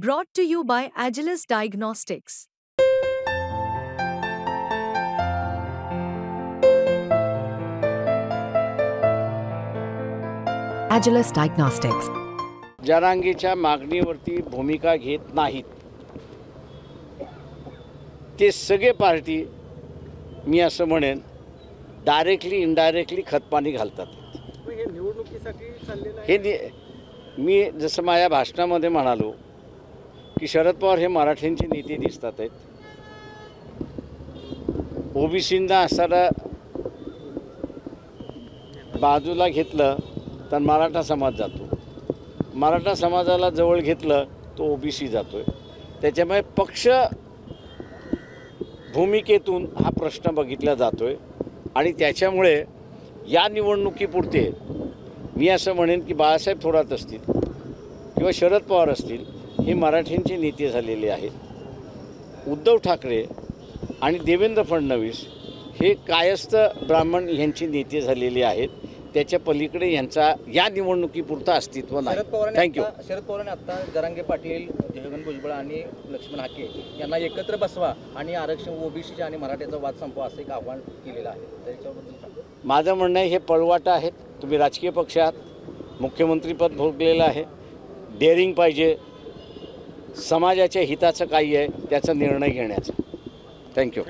Brought to you by Agilus Diagnostics. Agilus Diagnostics. जरांगेच्या मागणीवरती भूमिका घेत नाहीत ते सगळे पार्टी मी असं म्हणेन डायरेक्टली इनडायरेक्टली खतपाणी घालतात। हे निवडणुकीसाठी चाललेलं हे मी जसं माझ्या भाषणामध्ये म्हणालो की शरद पवार हे मराठ्यांचे नेते दिसतात आहेत। ओबीसींना असताना बाजूला घेतलं तर मराठा समाज जातो, मराठा समाजाला जवळ घेतलं तो ओबीसी जातोय। त्याच्यामुळे पक्ष भूमिकेतून हा प्रश्न बघितला जातोय आणि त्याच्यामुळे या निवडणुकीपुरते मी असं म्हणेन की बाळासाहेब थोरात असतील किंवा शरद पवार असतील हे मराठ्यांचे नेते झालेले आहेत। उद्धव ठाकरे आणि देवेंद्र फडणवीस हे कायस्थ ब्राह्मण यांचे नेते झालेले आहेत। त्याच्या पलीकडे यांचा या निवडणुकीपुरता अस्तित्व नाही। थँक्यू। शरद पवारांनी आता जरांगे पाटील, छगन भुजबळ आणि लक्ष्मण हाके यांना एकत्र बसवा आणि आरक्षण ओबीसी आणि मराठ्याचा वाद संपवा असं एक आव्हान केलेलं आहे। त्याच्याबद्दल माझं म्हणणं आहे हे पळवाटा आहेत। तुम्ही राजकीय पक्ष आहात, मुख्यमंत्रीपद भोगलेलं आहे, डेअरिंग पाहिजे, समाजाच्या हिताचं काही आहे त्याचा निर्णय घेण्याचा। थँक्यू।